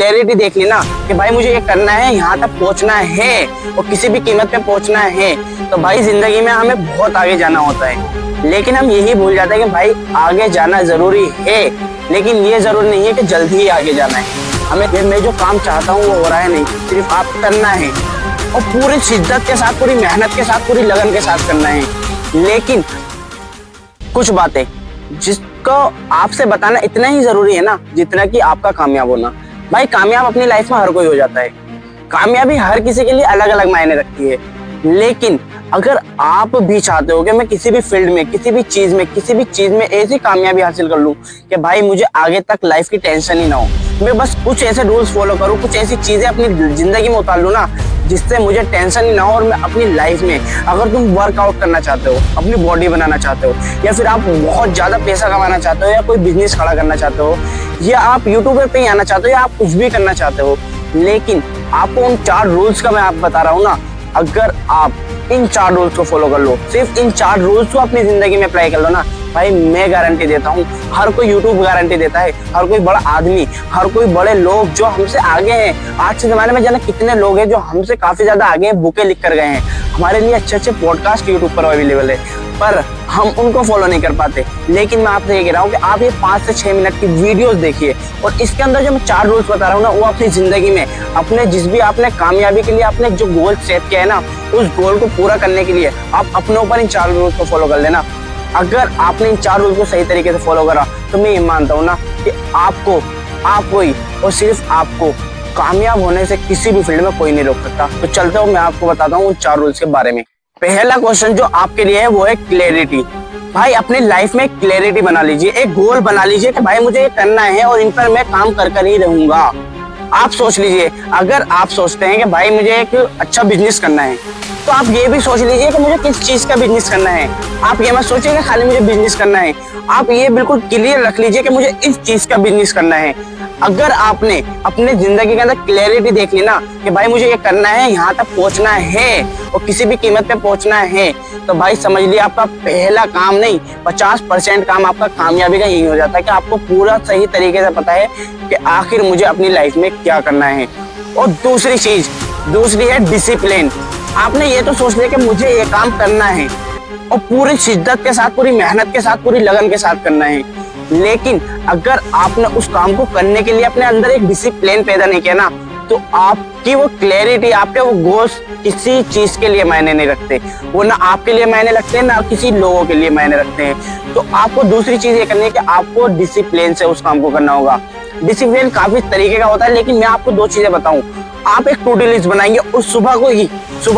Clarity देख ली ना कि भाई मुझे ये करना है, यहाँ तक पहुंचना है और किसी भी कीमत पे पहुंचना है, तो भाई जिंदगी में हमें बहुत आगे जाना होता है। लेकिन हम यही भूल जाते हैं कि भाई आगे जाना जरूरी है, लेकिन ये जरूरी नहीं है कि जल्दी ही आगे जाना है। हमें मैं जो काम चाहता हूँ वो हो रहा है नहीं, सिर्फ आप करना है और पूरी शिद्दत के साथ, पूरी मेहनत के साथ, पूरी लगन के साथ करना है। लेकिन कुछ बातें जिसको आपसे बताना इतना ही जरूरी है ना जितना कि आपका कामयाब होना। भाई कामयाब अपनी लाइफ में हर कोई हो जाता है, कामयाबी हर किसी के लिए अलग अलग मायने रखती है। लेकिन अगर आप भी चाहते हो कि मैं किसी भी फील्ड में, किसी भी चीज में ऐसी कामयाबी हासिल कर लूं कि भाई मुझे आगे तक लाइफ की टेंशन ही ना हो, मैं बस कुछ ऐसे रूल्स फॉलो करूं, कुछ ऐसी चीजें अपनी जिंदगी में उतार लूं ना जिससे मुझे टेंशन ही ना हो। और मैं अपनी लाइफ में, अगर तुम वर्कआउट करना चाहते हो, अपनी बॉडी बनाना चाहते हो, या फिर आप बहुत ज्यादा पैसा कमाना चाहते हो, या कोई बिजनेस खड़ा करना चाहते हो, या आप यूट्यूबर पे ही आना चाहते हो, या आप कुछ भी करना चाहते हो, लेकिन आपको उन 4 रूल्स का मैं आपको बता रहा हूँ ना, अगर आप इन 4 रूल्स को फॉलो कर लो, सिर्फ इन 4 रूल्स को अपनी जिंदगी में अप्लाई कर लो ना, भाई मैं गारंटी देता हूँ, हर कोई यूट्यूब गारंटी देता है, हर कोई बड़ा आदमी, हर कोई बड़े लोग जो हमसे आगे हैं, आज के जमाने में जाने कितने लोग हैं जो हमसे काफी ज्यादा आगे हैं, बुकें लिख कर गए हैं, हमारे लिए अच्छे अच्छे पॉडकास्ट यूट्यूब पर अवेलेबल है, पर हम उनको फॉलो नहीं कर पाते। लेकिन मैं आपसे ये कह रहा हूँ कि आप ये 5 से 6 मिनट की वीडियोस देखिए, और इसके अंदर जो मैं 4 रूल्स बता रहा हूँ ना, वो अपनी जिंदगी में, अपने जिस भी आपने कामयाबी के लिए आपने जो गोल सेट किया है ना, उस गोल को पूरा करने के लिए आप अपने ऊपर इन 4 रूल्स को फॉलो कर लेना। अगर आपने इन 4 रूल्स को सही तरीके से फॉलो करा तो मैं ये मानता हूँ ना कि आपको ही और सिर्फ आपको कामयाब होने से किसी भी फील्ड में कोई नहीं रोक सकता। तो चलते हो मैं आपको बताता हूँ उन 4 रूल्स के बारे में। पहला क्वेश्चन जो आपके लिए है वो है क्लैरिटी। भाई अपनी लाइफ में क्लैरिटी बना लीजिए, एक गोल बना लीजिए कि भाई मुझे ये करना है और इन पर मैं काम कर ही रहूंगा। आप सोच लीजिए, अगर आप सोचते हैं कि भाई मुझे एक अच्छा बिजनेस करना है, तो आप ये भी सोच लीजिए कि मुझे किस चीज का बिजनेस करना है। आप ये मत सोचिए कि खाली मुझे बिजनेस करना है, आप ये बिल्कुल क्लियर रख लीजिए कि मुझे इस चीज का बिजनेस करना है। अगर आपने अपने जिंदगी के अंदर क्लैरिटी देख ली ना कि भाई मुझे ये करना है, यहाँ तक पहुंचना है और किसी भी कीमत पे पहुंचना है, तो भाई समझ लिया आपका पहला काम नहीं, 50% काम आपका कामयाबी का यही हो जाता है कि आपको पूरा सही तरीके से पता है कि आखिर मुझे अपनी लाइफ में क्या करना है। और दूसरी है डिसिप्लिन। आपने ये तो सोच लिया कि मुझे ये काम करना है और पूरी शिद्दत के साथ, पूरी मेहनत के साथ, पूरी लगन के साथ करना है, लेकिन अगर आपने उस काम को करने के लिए अपने अंदर एक डिसिप्लिन पैदा नहीं किया ना, तो आपकी वो क्लैरिटी, आपके वो गोल्स किसी चीज के लिए मायने नहीं रखते। वो ना आपके लिए मायने रखते हैं, ना किसी लोगों के लिए मायने रखते हैं। तो आपको दूसरी चीज ये करनी है कि आपको डिसिप्लिन से उस काम को करना होगा। डिसिप्लिन काफी तरीके का होता है, लेकिन मैं आपको 2 चीजें बताऊं। आप एक टू डू लिस्ट बनाएंगे, उस सुबह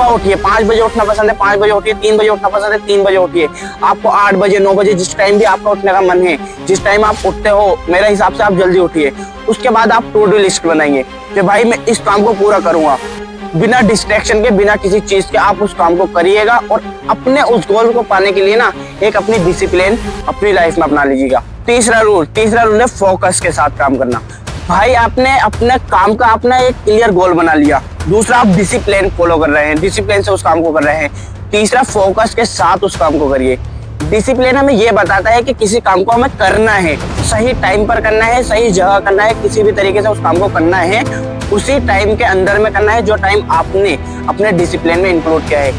उठिए, 5 बजे उठना पसंद है 5 बजे उठिए, 3 बजे उठना पसंद है 3 बजे उठिए, आपको 8 बजे 9 बजे जिस टाइम भी आपका उठने का मन है, जिस टाइम आप उठते हो, मेरे हिसाब से आप जल्दी उठिए। उसके बाद आप टू डू लिस्ट बनाएंगे कि भाई मैं इस काम को पूरा करूंगा, बिना डिस्ट्रैक्शन के, बिना किसी चीज के आप उस काम को करिएगा और अपने उस गोल को पाने के लिए ना एक अपनी डिसिप्लिन अपनी लाइफ में अपना लीजिएगा। तीसरा रूल है फोकस के साथ काम करना। भाई आपने अपने काम का अपना एक क्लियर गोल बना लिया, दूसरा आप डिसिप्लिन फॉलो कर रहे हैं, डिसिप्लिन से उस काम को कर रहे हैं, तीसरा फोकस के साथ उस काम को करिए। डिसिप्लिन हमें ये बताता है कि किसी काम को हमें करना है, सही टाइम पर करना है, सही जगह करना है, किसी भी तरीके से उस काम को करना है, उसी टाइम के अंदर में करना है जो टाइम आपने अपने डिसिप्लिन में इंक्लूड किया है।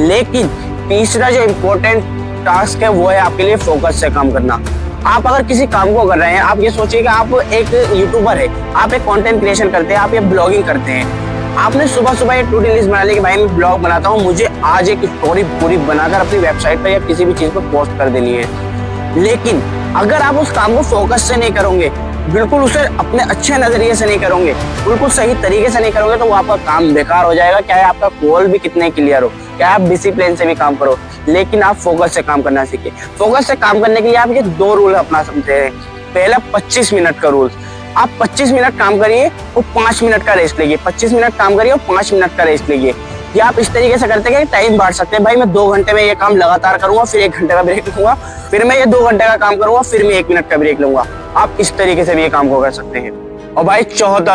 लेकिन तीसरा जो इम्पोर्टेंट टास्क है वो है आपके लिए फोकस से काम करना। आप अगर किसी काम को कर रहे हैं, आप ये सोचिए कि आप एक यूट्यूबर है, आप एक कंटेंट क्रिएशन करते हैं, आप ये ब्लॉगिंग करते हैं, आपने सुबह एक टू डू लिस्ट बना ली कि भाई मैं ब्लॉग बनाता हूँ, मुझे आज एक स्टोरी पूरी बनाकर अपनी वेबसाइट पर या किसी भी चीज पर पोस्ट कर देनी है। लेकिन अगर आप उस काम को फोकस से नहीं करोगे, बिल्कुल उसे अपने अच्छे नजरिए से नहीं करोगे, बिल्कुल सही तरीके से नहीं करोगे, तो वो आपका काम बेकार हो जाएगा। चाहे आपका गोल भी कितने क्लियर हो, चाहे आप डिसिप्लिन से भी काम करो, लेकिन आप फोकस से काम करना सीखिए। फोकस से काम करने के लिए आप ये 2 रूल अपना सकते हैं। पहला 25 मिनट का रूल, आप 25 मिनट काम करिए और 5 मिनट का रेस्ट लीजिए, 25 मिनट काम करिए और 5 मिनट का रेस्ट लीजिए। ये आप इस तरीके से करते हैं कि टाइम बांट सकते हैं। भाई मैं 2 घंटे में ये काम लगातार करूंगा, फिर 1 घंटे का ब्रेक लूंगा, फिर मैं ये 2 घंटे का काम करूंगा, फिर मैं 1 मिनट का ब्रेक लूंगा। आप इस तरीके से भी ये काम को कर सकते हैं। और भाई चौथा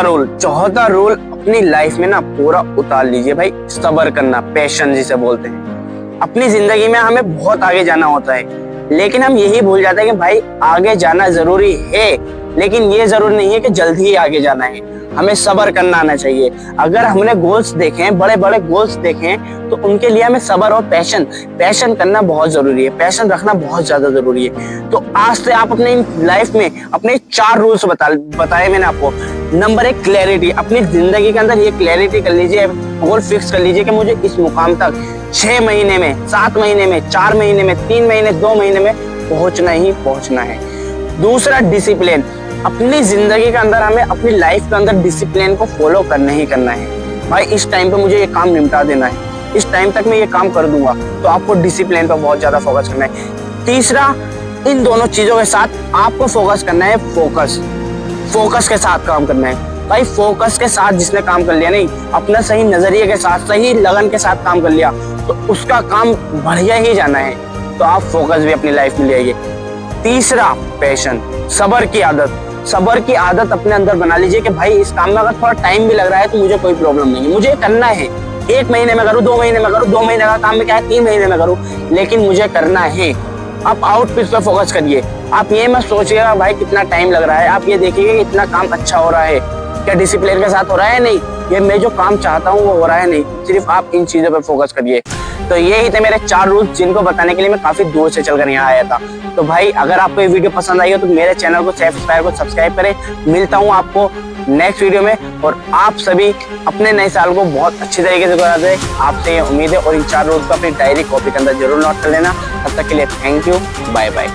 रूल अपनी लाइफ में ना पूरा उतार लीजिए। भाई सब्र करना, पैशन जिसे बोलते हैं। अपनी जिंदगी में हमें बहुत आगे जाना होता है, लेकिन हम यही भूल जाते हैं कि भाई आगे जाना जरूरी है, लेकिन ये जरूरी नहीं है कि जल्दी ही आगे जाना है। हमें सब्र करना आना चाहिए। अगर हमने गोल्स देखे हैं, बड़े बड़े गोल्स देखे हैं, तो उनके लिए हमें सब्र और पैशन करना बहुत जरूरी है। पैशन रखना बहुत ज्यादा जरूरी है। तो आज से आप अपने लाइफ में अपने 4 रूल्स बताए मैंने आपको। Number 1, clarity. अपनी जिंदगी के अंदर ये क्लैरिटी कर लीजिए, गोल फिक्स कर लीजिए कि मुझे इस मुकाम तक 6 महीने में, 7 महीने में, 4 महीने में, 3 महीने, 2 महीने में पहुंचना ही पहुंचना है। दूसरा, डिसिप्लिन। अपनी जिंदगी के अंदर हमें अपनी लाइफ के अंदर डिसिप्लिन को फॉलो करना ही करना है। भाई इस टाइम पे मुझे ये काम निपटा देना है, इस टाइम तक मैं ये काम कर दूंगा, तो आपको डिसिप्लिन पर बहुत ज्यादा फोकस करना है। तीसरा, इन दोनों चीजों के साथ आपको फोकस करना है, फोकस के साथ काम करना है। भाई फोकस के साथ जिसने काम कर लिया, नहीं अपना सही नजरिए के साथ, सही लगन के साथ काम कर लिया, तो उसका काम बढ़िया ही जाना है। तो आप फोकस भी अपनी लाइफ में ले आइए। तीसरा, पैशन, सब्र की आदत अपने अंदर बना लीजिए कि भाई इस काम में अगर थोड़ा टाइम भी लग रहा है तो मुझे कोई प्रॉब्लम नहीं है, मुझे करना है। 1 महीने में करूँ, 2 महीने में करूँ, 2 महीने का काम में क्या है 3 महीने में करूँ, लेकिन मुझे करना है। आप आउटपुट पर फोकस करिए। आप ये मत सोचिएगा भाई कितना टाइम लग रहा है, आप ये देखिए कि इतना काम अच्छा हो रहा है, क्या डिसिप्लिन के साथ हो रहा है, नहीं ये मैं जो काम चाहता हूँ वो हो रहा है, नहीं। सिर्फ आप इन चीजों पर फोकस करिए। तो यही थे मेरे 4 रूल्स, जिनको बताने के लिए मैं काफी दूर से चलकर यहाँ आया था। तो भाई अगर आपको ये वीडियो पसंद आई हो तो मेरे चैनल को सब्सक्राइब करें। मिलता हूँ आपको नेक्स्ट वीडियो में, और आप सभी अपने नए साल को बहुत अच्छी तरीके से गुजार दें, आपसे ये उम्मीद है। और इन 4 रूल्स को अपनी डायरी कॉपी के अंदर जरूर नोट कर लेना। तब तक के लिए थैंक यू, बाय बाय।